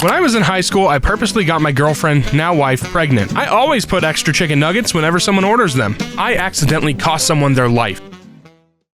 When I was in high school, I purposely got my girlfriend, now wife, pregnant. I always put extra chicken nuggets whenever someone orders them. I accidentally cost someone their life.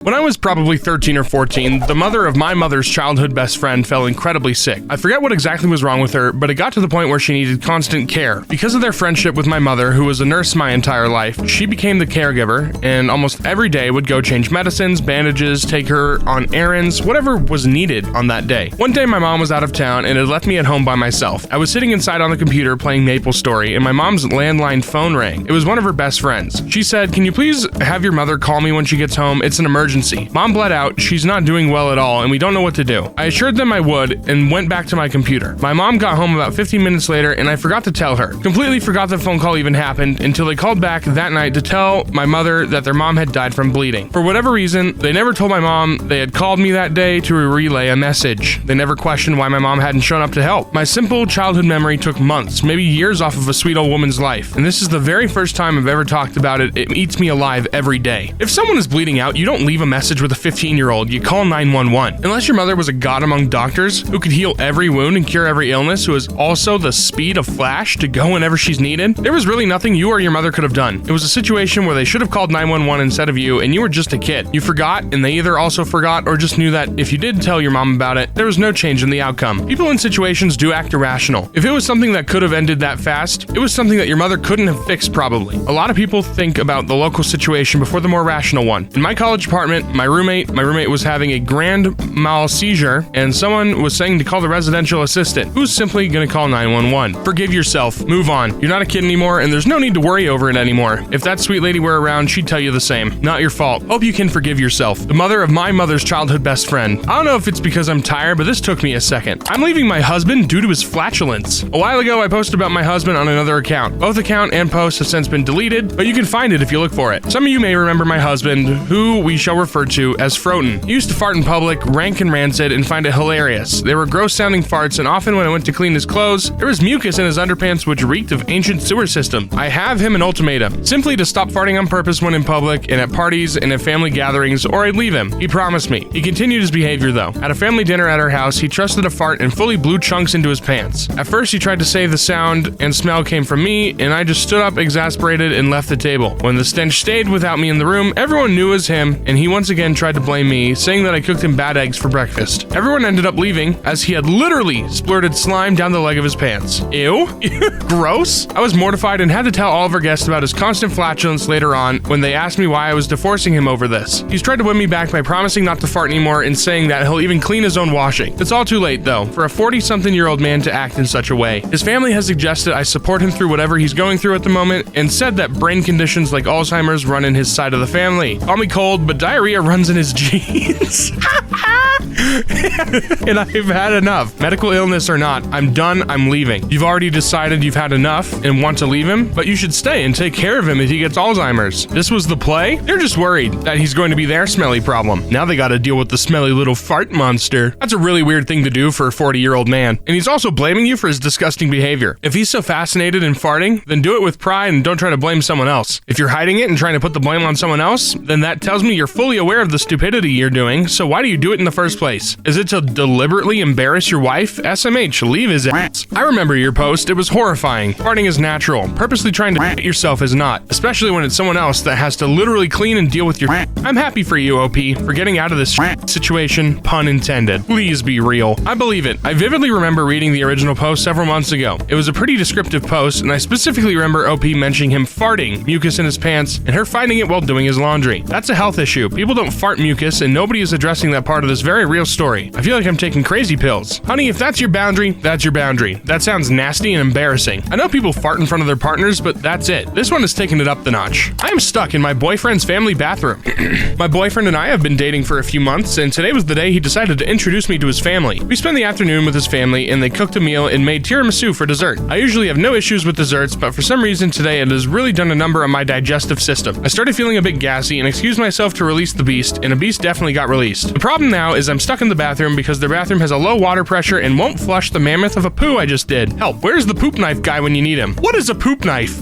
When I was probably 13 or 14, the mother of my mother's childhood best friend fell incredibly sick. I forget what exactly was wrong with her, but it got to the point where she needed constant care. Because of their friendship with my mother, who was a nurse my entire life, she became the caregiver and almost every day would go change medicines, bandages, take her on errands, whatever was needed on that day. One day my mom was out of town and had left me at home by myself. I was sitting inside on the computer playing MapleStory and my mom's landline phone rang. It was one of her best friends. She said, "Can you please have your mother call me when she gets home? It's an emergency. Mom bled out, she's not doing well at all, and we don't know what to do." I assured them I would, and went back to my computer. My mom got home about 15 minutes later, and I forgot to tell her. Completely forgot the phone call even happened, until they called back that night to tell my mother that their mom had died from bleeding. For whatever reason, they never told my mom they had called me that day to relay a message. They never questioned why my mom hadn't shown up to help. My simple childhood memory took months, maybe years off of a sweet old woman's life, and this is the very first time I've ever talked about it. It eats me alive every day. If someone is bleeding out, you don't leave a message with a 15-year-old, you call 911. Unless your mother was a god among doctors who could heal every wound and cure every illness, who has also the speed of Flash to go whenever she's needed, there was really nothing you or your mother could have done. It was a situation where they should have called 911 instead of you, and you were just a kid. You forgot, and they either also forgot or just knew that if you did tell your mom about it, there was no change in the outcome. People in situations do act irrational. If it was something that could have ended that fast, it was something that your mother couldn't have fixed probably. A lot of people think about the local situation before the more rational one. In my college apartment, my roommate was having a grand mal seizure, and someone was saying to call the residential assistant, who's simply gonna call 911. Forgive yourself. Move on. You're not a kid anymore, and there's no need to worry over it anymore. If that sweet lady were around, she'd tell you the same. Not your fault. Hope you can forgive yourself. The mother of my mother's childhood best friend. I don't know if it's because I'm tired, but this took me a second. I'm leaving my husband due to his flatulence. A while ago, I posted about my husband on another account. Both account and post have since been deleted, but you can find it if you look for it. Some of you may remember my husband, who we shall refer to as Froten. He used to fart in public, rank and rancid, and find it hilarious. They were gross-sounding farts, and often when I went to clean his clothes, there was mucus in his underpants which reeked of ancient sewer system. I have him an ultimatum, simply to stop farting on purpose when in public, and at parties, and at family gatherings, or I'd leave him. He promised me. He continued his behavior though. At a family dinner at our house, he trusted a fart and fully blew chunks into his pants. At first, he tried to say the sound and smell came from me, and I just stood up exasperated and left the table. When the stench stayed without me in the room, everyone knew it was him, and he once again tried to blame me, saying that I cooked him bad eggs for breakfast. Everyone ended up leaving, as he had literally splurted slime down the leg of his pants. Ew. Gross. I was mortified and had to tell all of our guests about his constant flatulence later on when they asked me why I was divorcing him over this. He's tried to win me back by promising not to fart anymore and saying that he'll even clean his own washing. It's all too late though, for a 40-something-year-old man to act in such a way. His family has suggested I support him through whatever he's going through at the moment and said that brain conditions like Alzheimer's run in his side of the family. Call me cold, but diarrhea runs in his genes. And I've had enough. Medical illness or not, I'm done, I'm leaving. You've already decided you've had enough and want to leave him, but you should stay and take care of him if he gets Alzheimer's. This was the play? They're just worried that he's going to be their smelly problem. Now they gotta deal with the smelly little fart monster. That's a really weird thing to do for a 40-year-old man. And he's also blaming you for his disgusting behavior. If he's so fascinated in farting, then do it with pride and don't try to blame someone else. If you're hiding it and trying to put the blame on someone else, then that tells me you're fully aware of the stupidity you're doing, so why do you do it in the first place? Is it to deliberately embarrass your wife? SMH, leave his ass. I remember your post. It was horrifying. Farting is natural. Purposely trying to hit yourself is not, especially when it's someone else that has to literally clean and deal with your. I'm happy for you, OP, for getting out of this situation, pun intended. Please be real. I believe it. I vividly remember reading the original post several months ago. It was a pretty descriptive post, and I specifically remember OP mentioning him farting mucus in his pants and her finding it while doing his laundry. That's a health issue. People don't fart mucus, and nobody is addressing that part of this very real story. I feel like I'm taking crazy pills. Honey, if that's your boundary, that's your boundary. That sounds nasty and embarrassing. I know people fart in front of their partners, but that's it. This one is taking it up the notch. I am stuck in my boyfriend's family bathroom. My boyfriend and I have been dating for a few months, and today was the day he decided to introduce me to his family. We spent the afternoon with his family, and they cooked a meal and made tiramisu for dessert. I usually have no issues with desserts, but for some reason today it has really done a number on my digestive system. I started feeling a bit gassy and excused myself to release the beast, and a beast definitely got released. The problem now is I'm stuck in the bathroom because the bathroom has a low water pressure and won't flush the mammoth of a poo I just did. Help, where's the poop knife guy when you need him? What is a poop knife?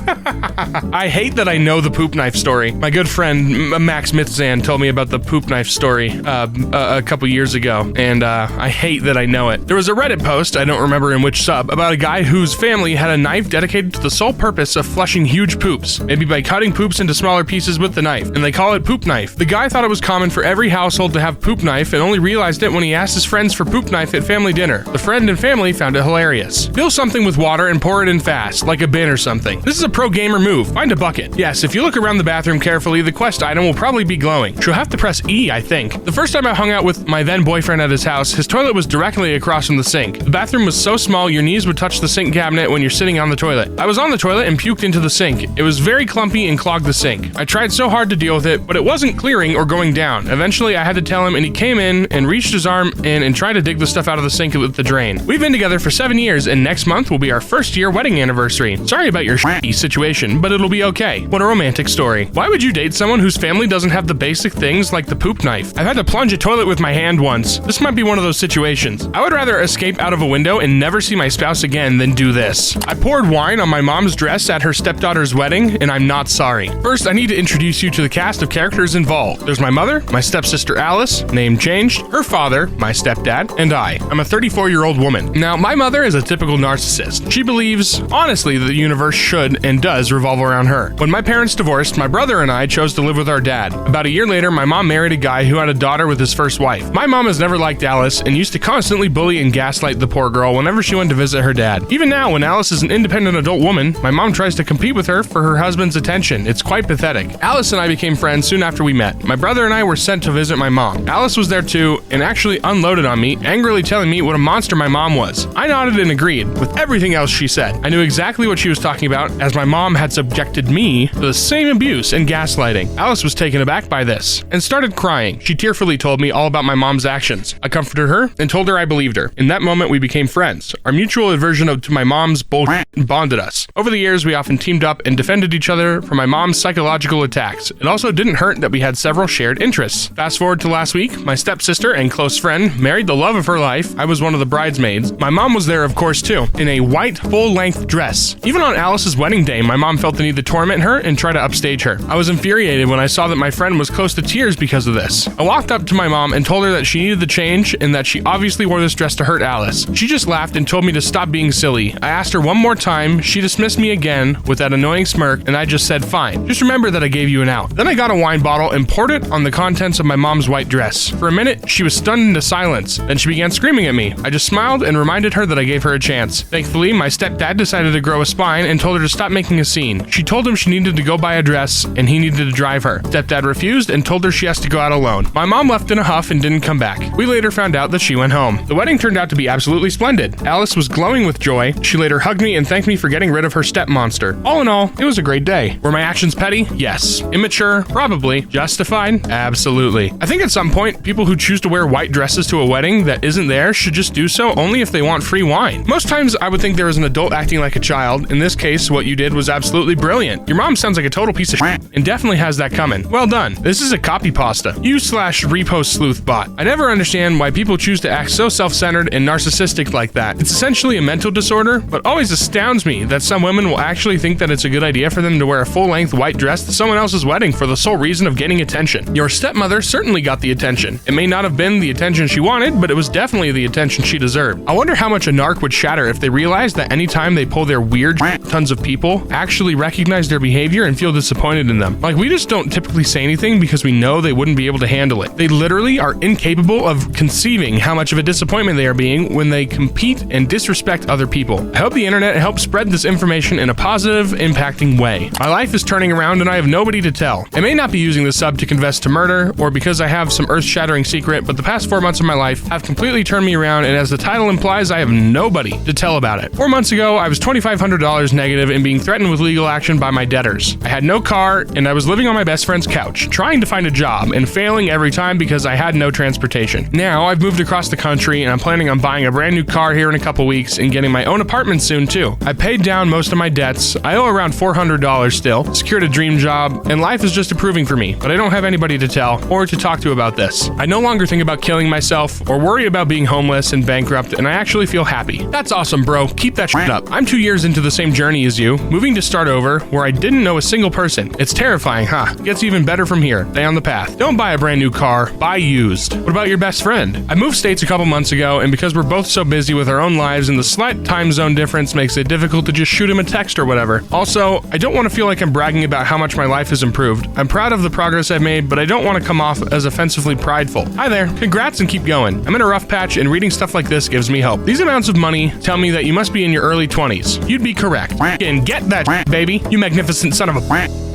I hate that I know the poop knife story. My good friend Max Mitzan told me about the poop knife story a couple years ago, and I hate that I know it. There was a Reddit post, I don't remember in which sub, about a guy whose family had a knife dedicated to the sole purpose of flushing huge poops, maybe by cutting poops into smaller pieces with the knife, and they call it poop knife. The guy thought it was common for every household to have poop knife and only realized it when he asked his friends for poop knife at family dinner. The friend and family found it hilarious. Fill something with water and pour it in fast, like a bin or something. This is a pro gamer move. Find a bucket. Yes, if you look around the bathroom carefully, the quest item will probably be glowing. She'll have to press E, I think. The first time I hung out with my then boyfriend at his house, his toilet was directly across from the sink. The bathroom was so small your knees would touch the sink cabinet when you're sitting on the toilet. I was on the toilet and puked into the sink. It was very clumpy and clogged the sink. I tried so hard to deal with it, but it wasn't clearing or going down. Eventually, I had to tell him, and he came in and reached his arm in and tried to dig the stuff out of the sink with the drain. We've been together for 7 years, and next month will be our first year wedding anniversary. Sorry about your shitty situation, but it'll be okay. What a romantic story. Why would you date someone whose family doesn't have the basic things like the poop knife? I've had to plunge a toilet with my hand once. This might be one of those situations. I would rather escape out of a window and never see my spouse again than do this. I poured wine on my mom's dress at her stepdaughter's wedding, and I'm not sorry. First, I need to introduce you to the cast of characters involved. There's my mother, my stepsister Alice, name changed, her father, my stepdad, and I. I'm a 34-year-old woman. Now, my mother is a typical narcissist. She believes, honestly, that the universe should and does revolve around her. When my parents divorced, my brother and I chose to live with our dad. About a year later, my mom married a guy who had a daughter with his first wife. My mom has never liked Alice and used to constantly bully and gaslight the poor girl whenever she went to visit her dad. Even now, when Alice is an independent adult woman, my mom tries to compete with her for her husband's attention. It's quite pathetic. Alice and I became friends soon after we met. My brother and I were sent to visit my mom. Alice was there too and actually unloaded on me, angrily telling me what a monster my mom was. I nodded and agreed with everything else she said. I knew exactly what she was talking about, as my mom had subjected me to the same abuse and gaslighting. Alice was taken aback by this and started crying. She tearfully told me all about my mom's actions. I comforted her and told her I believed her. In that moment, we became friends. Our mutual aversion to my mom's bullshit bonded us. Over the years, we often teamed up and defended each other from my mom's psychological attacks. It also didn't hurt that we had several shared interests. Fast forward to last week, my stepsister and close friend married the love of her life. I was one of the bridesmaids. My mom was there, of course, too, in a white, full-length dress. Even on Alice's wedding day, my mom felt the need to torment her and try to upstage her. I was infuriated when I saw that my friend was close to tears because of this. I walked up to my mom and told her that she needed the change and that she obviously wore this dress to hurt Alice. She just laughed and told me to stop being silly. I asked her one more time, she dismissed me again with that annoying smirk, and I just said, fine. Just remember that I gave you an out. Then I got a wine bottle and poured it on the contents of my mom's white dress. For a minute, she was stunned into silence. Then she began screaming at me. I just smiled and reminded her that I gave her a chance. Thankfully, my stepdad decided to grow a spine and told her to stop making a scene. She told him she needed to go buy a dress and he needed to drive her. Stepdad refused and told her she has to go out alone. My mom left in a huff and didn't come back. We later found out that she went home. The wedding turned out to be absolutely splendid. Alice was glowing with joy. She later hugged me and thanked me for getting rid of her step monster. All in all, it was a great day. Were my actions petty? Yes. Immature? Probably. Justified? Absolutely. I think at some point, people who choose to wear white dresses to a wedding that isn't theirs should just do so only if they want free wine. Most times, I would think there was an adult acting like a child. In this case, what you did was absolutely brilliant. Your mom sounds like a total piece of shit and definitely has that coming. Well done. This is a copy pasta. You/repost sleuth bot. I never understand why people choose to act so self-centered and narcissistic like that. It's essentially a mental disorder, but always astounds me that some women will actually think that it's a good idea for them to wear a full-length white dress to someone else's wedding for the sole reason of getting attention. Your stepmother certainly got the attention. It may not have been the attention she wanted, but it was definitely the attention she deserved. I wonder how much a narc would shatter if they realized that anytime they pull their weird tons of people actually recognize their behavior and feel disappointed in them. Like, we just don't typically say anything because we know they wouldn't be able to handle it. They literally are incapable of conceiving how much of a disappointment they are being when they compete and disrespect other people. I hope the internet helps spread this information in a positive, impacting way. My life is turning around and I have nobody to tell. I may not be using the sub to confess to murder or because I have some earth-shattering secret, but the past 4 months of my life have completely turned me around, and as the title implies, I have nobody to tell about it. 4 months ago, I was $2,500 negative and being threatened with legal action by my debtors. I had no car, and I was living on my best friend's couch, trying to find a job and failing every time because I had no transportation. Now, I've moved across the country and I'm planning on buying a brand new car here in a couple weeks and getting my own apartment soon too. I paid down most of my debts. I owe around $400 still, secured a dream job, and life is just improving for me, but I don't have anybody to tell or to talk to about this. I no longer think about killing myself or worry about being homeless and bankrupt, and I actually feel happy. That's awesome, bro. Keep that shit up. I'm 2 years into the same journey as you, moving moving to start over where I didn't know a single person. It's terrifying, huh? It gets even better from here. Stay on the path. Don't buy a brand new car, buy used. What about your best friend? I moved states a couple months ago, and because we're both so busy with our own lives and the slight time zone difference makes it difficult to just shoot him a text or whatever. Also, I don't want to feel like I'm bragging about how much my life has improved. I'm proud of the progress I've made, but I don't want to come off as offensively prideful. Hi there, congrats and keep going. I'm in a rough patch and reading stuff like this gives me hope. These amounts of money tell me that you must be in your early 20s. You'd be correct. And get that baby, you magnificent son of a...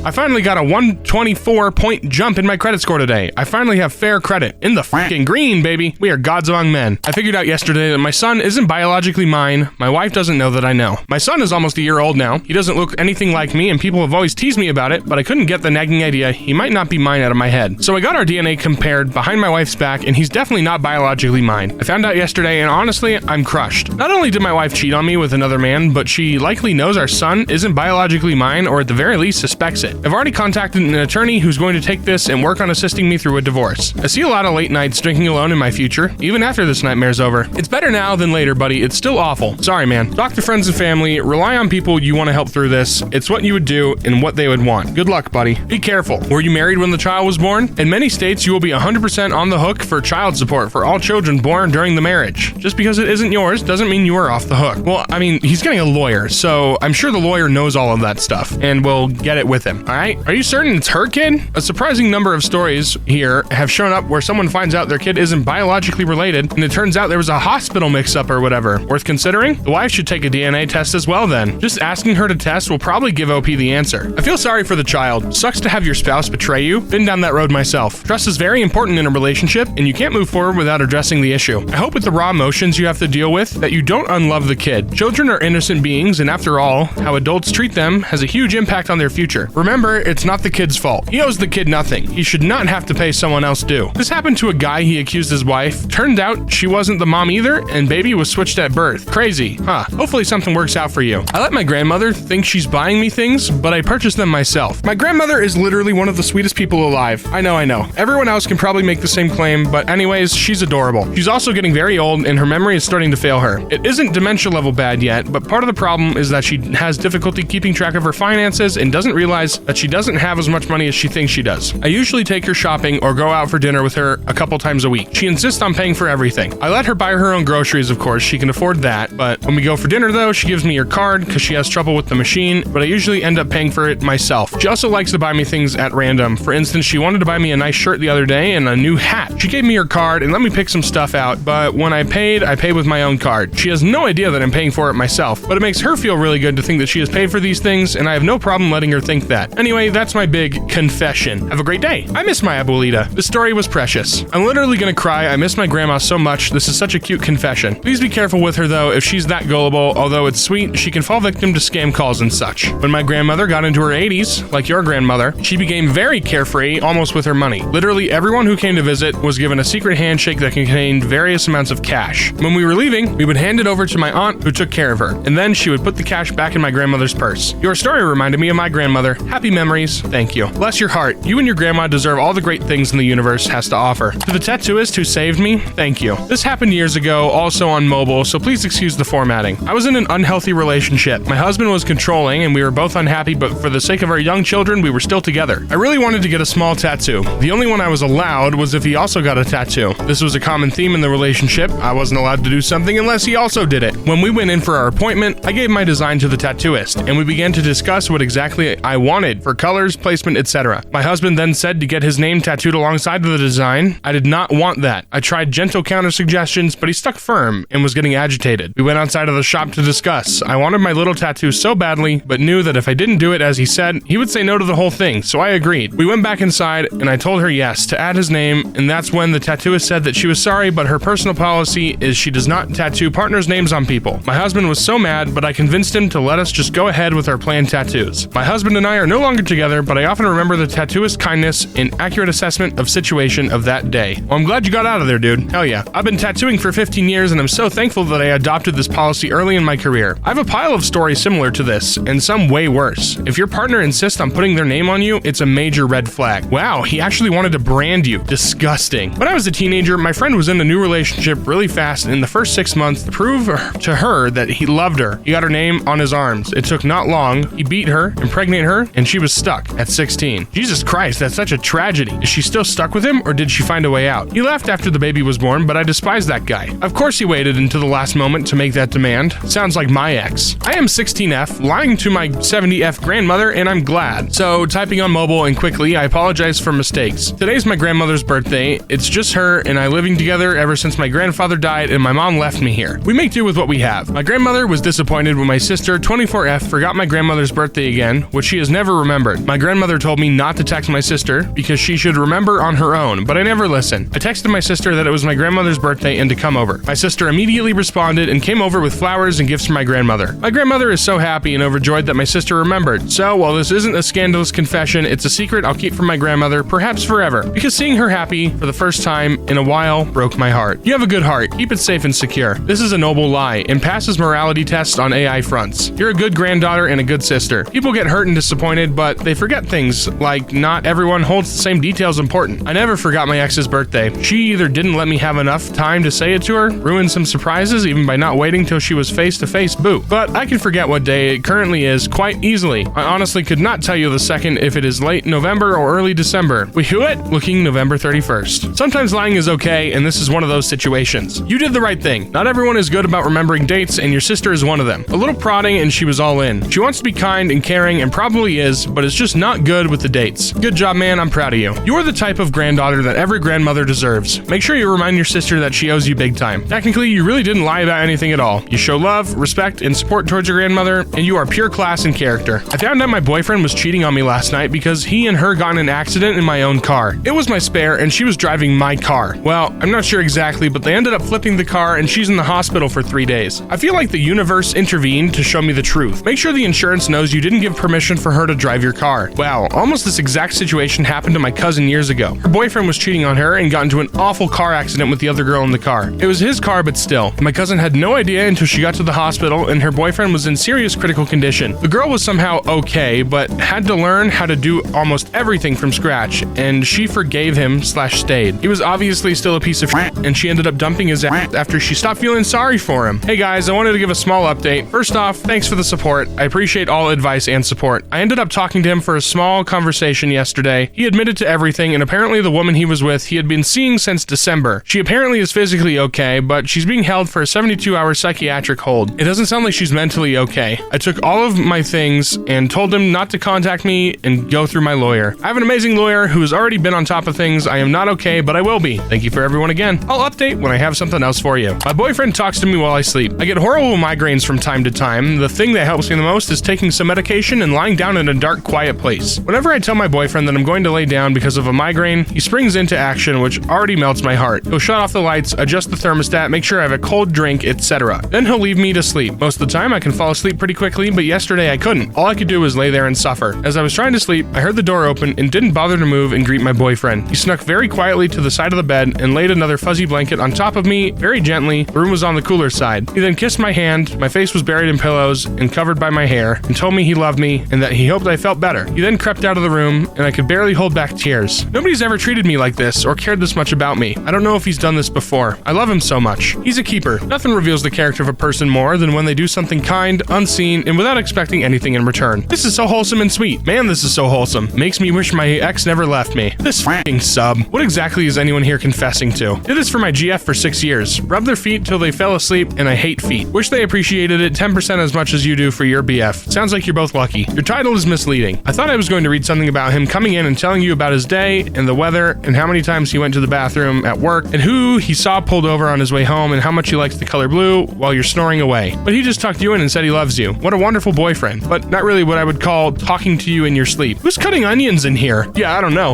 I finally got a 124-point jump in my credit score today. I finally have fair credit. In the fucking green, baby. We are gods among men. I figured out yesterday that my son isn't biologically mine. My wife doesn't know that I know. My son is almost a year old now. He doesn't look anything like me, and people have always teased me about it, but I couldn't get the nagging idea he might not be mine out of my head. So I got our DNA compared behind my wife's back, and he's definitely not biologically mine. I found out yesterday, and honestly, I'm crushed. Not only did my wife cheat on me with another man, but she likely knows our son isn't biologically mine, or at the very least suspects it. I've already contacted an attorney who's going to take this and work on assisting me through a divorce. I see a lot of late nights drinking alone in my future, even after this nightmare's over. It's better now than later, buddy. It's still awful. Sorry, man. Talk to friends and family. Rely on people you want to help through this. It's what you would do and what they would want. Good luck, buddy. Be careful. Were you married when the child was born? In many states, you will be 100% on the hook for child support for all children born during the marriage. Just because it isn't yours doesn't mean you are off the hook. Well, I mean, he's getting a lawyer, so I'm sure the lawyer knows all of that stuff and will get it with him, all right? Are you certain it's her kid? A surprising number of stories here have shown up where someone finds out their kid isn't biologically related, and it turns out there was a hospital mix-up or whatever. Worth considering? The wife should take a DNA test as well then. Just asking her to test will probably give OP the answer. I feel sorry for the child. Sucks to have your spouse betray you. Been down that road myself. Trust is very important in a relationship, and you can't move forward without addressing the issue. I hope with the raw emotions you have to deal with that you don't unlove the kid. Children are innocent beings, and after all, how adults treat them has a huge impact on their future. Remember, it's not the kid's fault. He owes the kid nothing. He should not have to pay someone else due. This happened to a guy. He accused his wife. Turned out she wasn't the mom either, and baby was switched at birth. Crazy, huh? Hopefully something works out for you. I let my grandmother think she's buying me things, but I purchased them myself. My grandmother is literally one of the sweetest people alive. I know. Everyone else can probably make the same claim, but anyways, she's adorable. She's also getting very old, and her memory is starting to fail her. It isn't dementia level bad yet, but part of the problem is that she has difficulty keeping track of her finances and doesn't realize that she doesn't have as much money as she thinks she does. I usually take her shopping or go out for dinner with her a couple times a week. She insists on paying for everything. I let her buy her own groceries, of course. She can afford that, but when we go for dinner though, she gives me her card because she has trouble with the machine, but I usually end up paying for it myself. She also likes to buy me things at random. For instance, she wanted to buy me a nice shirt the other day and a new hat. She gave me her card and let me pick some stuff out, but when I paid with my own card. She has no idea that I'm paying for it myself, but it makes her feel really good to think that she has paid for these things, and I have no problem letting her think that. Anyway, that's my big confession. Have a great day. I miss my abuelita. This story was precious. I'm literally gonna cry. I miss my grandma so much. This is such a cute confession. Please be careful with her though. If she's that gullible, although it's sweet, she can fall victim to scam calls and such. When my grandmother got into her 80s, like your grandmother, she became very carefree, almost with her money. Literally everyone who came to visit was given a secret handshake that contained various amounts of cash. When we were leaving, we would hand it over to my aunt who took care of her, and then she would put the cash back in my grandmother's purse. Your story reminded me of my grandmother. Happy memories. Thank you. Bless your heart. You and your grandma deserve all the great things in the universe has to offer. To the tattooist who saved me, thank you. This happened years ago, also on mobile, so please excuse the formatting. I was in an unhealthy relationship. My husband was controlling and we were both unhappy, but for the sake of our young children, we were still together. I really wanted to get a small tattoo. The only one I was allowed was if he also got a tattoo. This was a common theme in the relationship. I wasn't allowed to do something unless he also did it. When we went in for our appointment, I gave my design to the tattooist, and we began to discuss what exactly I wanted for colors, placement, etc. My husband then said to get his name tattooed alongside of the design. I did not want that. I tried gentle counter suggestions, but he stuck firm and was getting agitated. We went outside of the shop to discuss. I wanted my little tattoo so badly, but knew that if I didn't do it as he said, he would say no to the whole thing, so I agreed. We went back inside, and I told her yes, to add his name, and that's when the tattooist said that she was sorry, but her personal policy is she does not tattoo partners' names on people. My husband was so mad, but I convinced him to let us just go ahead with our planned tattoos. My husband and I are no longer together, but I often remember the tattooist's kindness and accurate assessment of situation of that day. Well, I'm glad you got out of there, dude. Hell yeah. I've been tattooing for 15 years, and I'm so thankful that I adopted this policy early in my career. I have a pile of stories similar to this, and some way worse. If your partner insists on putting their name on you, it's a major red flag. Wow, he actually wanted to brand you. Disgusting. When I was a teenager, my friend was in a new relationship really fast, and in the first 6 months, to prove to her that he loved her, he got her name on his arms. It took took not long. He beat her, impregnated her, and she was stuck at 16. Jesus Christ, that's such a tragedy. Is she still stuck with him, or did she find a way out? He left after the baby was born, but I despise that guy. Of course he waited until the last moment to make that demand. Sounds like my ex. I am 16F, lying to my 70F grandmother, and I'm glad. So, typing on mobile and quickly, I apologize for mistakes. Today's my grandmother's birthday. It's just her and I living together ever since my grandfather died and my mom left me here. We make do with what we have. My grandmother was disappointed when my sister, 24F, forgot my grandmother's birthday again, which she has never remembered. My grandmother told me not to text my sister because she should remember on her own, but I never listened. I texted my sister that it was my grandmother's birthday and to come over. My sister immediately responded and came over with flowers and gifts for my grandmother. My grandmother is so happy and overjoyed that my sister remembered. So, while this isn't a scandalous confession, it's a secret I'll keep from my grandmother, perhaps forever, because seeing her happy for the first time in a while broke my heart. You have a good heart. Keep it safe and secure. This is a noble lie and passes morality tests on AI fronts. You're a good granddaughter and a good sister. People get hurt and disappointed, but they forget things like not everyone holds the same details important. I never forgot my ex's birthday. She either didn't let me have enough time to say it to her, ruined some surprises even by not waiting till she was face to face, boo. But I can forget what day it currently is quite easily. I honestly could not tell you the second if it is late November or early December. We hew it looking November 31st. Sometimes lying is okay, and this is one of those situations. You did the right thing. Not everyone is good about remembering dates, and your sister is one of them. A little prodding and she was all in. She wants to be kind and caring and probably is, but it's just not good with the dates. Good job, man. I'm proud of you. You are the type of granddaughter that every grandmother deserves. Make sure you remind your sister that she owes you big time. Technically, you really didn't lie about anything at all. You show love, respect, and support towards your grandmother, and you are pure class and character. I found out my boyfriend was cheating on me last night because he and her got in an accident in my own car. It was my spare, and she was driving my car. Well, I'm not sure exactly, but they ended up flipping the car, and she's in the hospital for 3 days. I feel like the universe intervened to show me the truth. Make sure the insurance knows you didn't give permission for her to drive your car. Wow, almost this exact situation happened to my cousin years ago. Her boyfriend was cheating on her and got into an awful car accident with the other girl in the car. It was his car, but still. My cousin had no idea until she got to the hospital, and her boyfriend was in serious critical condition. The girl was somehow okay, but had to learn how to do almost everything from scratch, and she forgave him / stayed. He was obviously still a piece of shit, and she ended up dumping his ass after she stopped feeling sorry for him. Hey guys, I wanted to give a small update. First off, thanks for the support. I appreciate all advice and support. I ended up talking to him for a small conversation yesterday. He admitted to everything, and apparently the woman he was with he had been seeing since December. She apparently is physically okay, but she's being held for a 72-hour psychiatric hold. It doesn't sound like she's mentally okay. I took all of my things and told him not to contact me and go through my lawyer. I have an amazing lawyer who has already been on top of things. I am not okay, but I will be. Thank you for everyone again. I'll update when I have something else for you. My boyfriend talks to me while I sleep. I get horrible migraines from time to time. The thing that helps me the most is taking some medication and lying down in a dark, quiet place. Whenever I tell my boyfriend that I'm going to lay down because of a migraine, he springs into action, which already melts my heart. He'll shut off the lights, adjust the thermostat, make sure I have a cold drink, etc. Then he'll leave me to sleep. Most of the time I can fall asleep pretty quickly, but yesterday I couldn't. All I could do was lay there and suffer. As I was trying to sleep, I heard the door open and didn't bother to move and greet my boyfriend. He snuck very quietly to the side of the bed and laid another fuzzy blanket on top of me very gently. The room was on the cooler side. He then kissed my hand, my face was buried in pillows and covered by my hair, and told me he loved me and that he hoped I felt better. He then crept out of the room and I could barely hold back tears. Nobody's ever treated me like this or cared this much about me. I don't know if he's done this before. I love him so much. He's a keeper. Nothing reveals the character of a person more than when they do something kind, unseen, and without expecting anything in return. This is so wholesome and sweet. Man, this is so wholesome. Makes me wish my ex never left me. This f***ing sub. What exactly is anyone here confessing to? Did this for my GF for 6 years. Rubbed their feet till they fell asleep, and I hate feet. Wish they appreciated it 10% as much as you do for your BF. Sounds like you're both lucky. Your title is misleading. I thought I was going to read something about him coming in and telling you about his day and the weather and how many times he went to the bathroom at work and who he saw pulled over on his way home and how much he likes the color blue while you're snoring away. But he just tucked you in and said he loves you. What a wonderful boyfriend. But not really what I would call talking to you in your sleep. Who's cutting onions in here? Yeah, I don't know.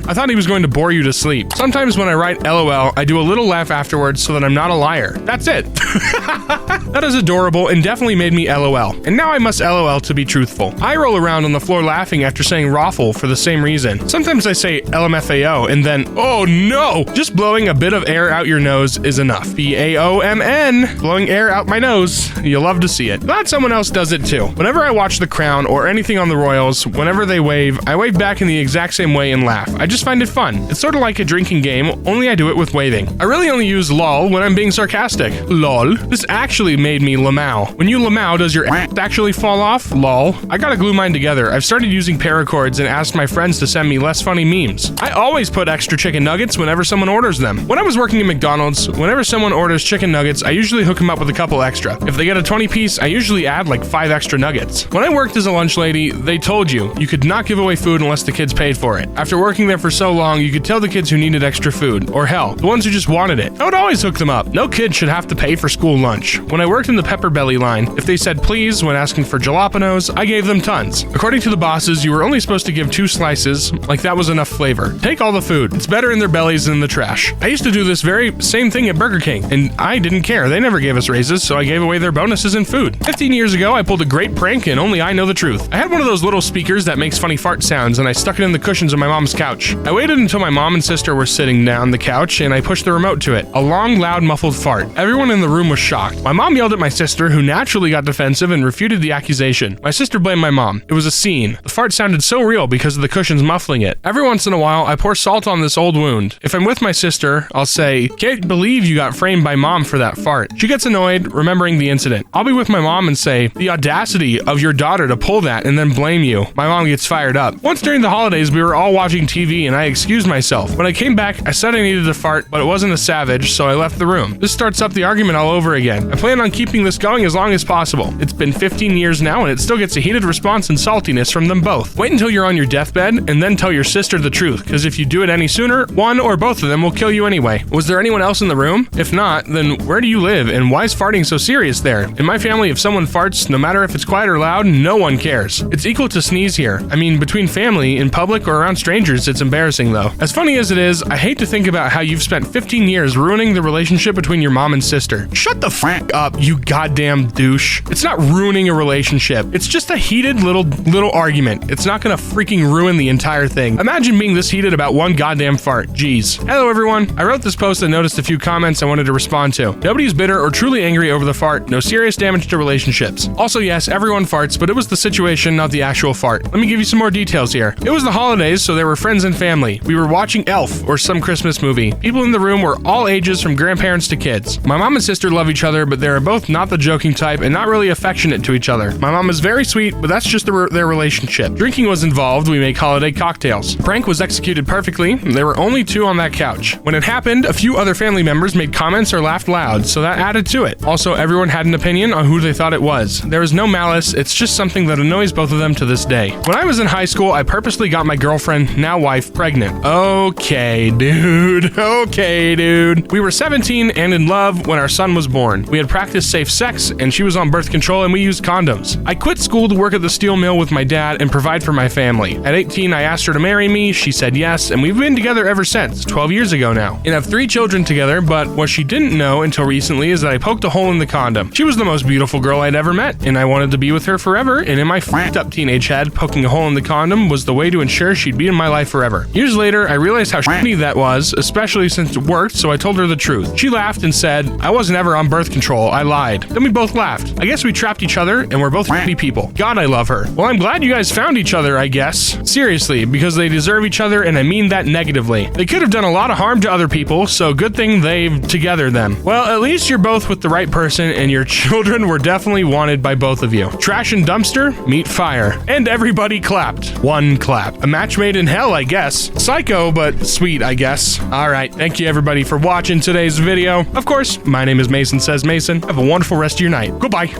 I thought he was going to bore you to sleep. Sometimes when I write LOL, I do a little laugh afterwards so that I'm not a liar. That's it. That is adorable and definitely made me LOL. And now I must LOL to be truthful. I roll around on the floor laughing after saying raffle for the same reason. Sometimes I say LMFAO and then, oh no! Just blowing a bit of air out your nose is enough. BAOMN. Blowing air out my nose. You'll love to see it. Glad someone else does it too. Whenever I watch The Crown or anything on the Royals, whenever they wave, I wave back in the exact same way and laugh. I just find it fun. It's sort of like a drinking game, only I do it with waving. I really only use lol when I'm being sarcastic. Lol. This actually made me lament lamau. When you lamau, does your actually fall off? Lol. I gotta glue mine together. I've started using paracords and asked my friends to send me less funny memes. I always put extra chicken nuggets whenever someone orders them. When I was working at McDonald's, whenever someone orders chicken nuggets, I usually hook them up with a couple extra. If they get a 20-piece, I usually add like 5 extra nuggets. When I worked as a lunch lady, they told you could not give away food unless the kids paid for it. After working there for so long, you could tell the kids who needed extra food, or hell, the ones who just wanted it. I would always hook them up. No kid should have to pay for school lunch. When I worked in the pepper belly line, if they said please when asking for jalapenos, I gave them tons. According to the bosses, you were only supposed to give 2 slices, like that was enough flavor. Take all the food. It's better in their bellies than in the trash. I used to do this very same thing at Burger King, and I didn't care. They never gave us raises, so I gave away their bonuses in food. 15 years ago, I pulled a great prank, and only I know the truth. I had one of those little speakers that makes funny fart sounds, and I stuck it in the cushions of my mom's couch. I waited until my mom and sister were sitting down the couch, and I pushed the remote to it. A long, loud, muffled fart. Everyone in the room was shocked. My mom yelled at my sister, who naturally got defensive and refuted the accusation. My sister blamed my mom. It was a scene. The fart sounded so real because of the cushions muffling it. Every once in a while, I pour salt on this old wound. If I'm with my sister, I'll say, "Can't believe you got framed by mom for that fart." She gets annoyed, remembering the incident. I'll be with my mom and say, "The audacity of your daughter to pull that and then blame you." My mom gets fired up. Once during the holidays, we were all watching TV and I excused myself. When I came back, I said I needed to fart, but it wasn't a savage, so I left the room. This starts up the argument all over again. I plan on keeping this going as long as possible. It's been 15 years now and it still gets a heated response and saltiness from them both. Wait until you're on your deathbed and then tell your sister the truth, because if you do it any sooner, one or both of them will kill you anyway. Was there anyone else in the room? If not, then where do you live and why is farting so serious there? In my family, if someone farts, no matter if it's quiet or loud, no one cares. It's equal to sneeze here. I mean, between family, in public, or around strangers, it's embarrassing though. As funny as it is, I hate to think about how you've spent 15 years ruining the relationship between your mom and sister. Shut the f*** up, you goddamn douche. It's not ruining a relationship. It's just a heated little argument. It's not gonna freaking ruin the entire thing. Imagine being this heated about one goddamn fart. Jeez. Hello everyone. I wrote this post and noticed a few comments I wanted to respond to. Nobody's bitter or truly angry over the fart. No serious damage to relationships. Also, yes, everyone farts, but it was the situation, not the actual fart. Let me give you some more details here. It was the holidays, so there were friends and family. We were watching Elf or some Christmas movie. People in the room were all ages from grandparents to kids. My mom and sister love each other, but they are both not the joking type and not really affectionate to each other. My mom is very sweet, but that's just their relationship. Drinking was involved. We make holiday cocktails. Prank was executed perfectly. There were only 2 on that couch. When it happened, a few other family members made comments or laughed loud, so that added to it. Also, everyone had an opinion on who they thought it was. There was no malice. It's just something that annoys both of them to this day. When I was in high school, I purposely got my girlfriend, now wife, pregnant. Okay, dude. Okay, dude. We were 17 and in love when our son was born. We had practiced safe sex, and she was on birth control, and we used condoms. I quit school to work at the steel mill with my dad and provide for my family. At 18, I asked her to marry me. She said yes, and we've been together ever since, 12 years ago now, and have 3 children together, but what she didn't know until recently is that I poked a hole in the condom. She was the most beautiful girl I'd ever met, and I wanted to be with her forever, and in my f***ed up teenage head, poking a hole in the condom was the way to ensure she'd be in my life forever. Years later, I realized how shitty that was, especially since it worked, so I told her the truth. She laughed and said, "I wasn't ever on birth control, I lied." Then we both laughed. I guess we trapped each other, and we're both shitty people. God, I love her. Well, I'm glad you guys found each other, I guess. Seriously, because they deserve each other, and I mean that negatively. They could have done a lot of harm to other people, so good thing they've together them. Well, at least you're both with the right person, and your children were definitely wanted by both of you. Trash and dumpster, meet fire. And everybody clapped. One clap. A match made in hell, I guess. Psycho, but sweet, I guess. Alright, thank you everybody for watching today's video. Of course, my name is Mason Says Mason. Have a wonderful rest of your night. Goodbye.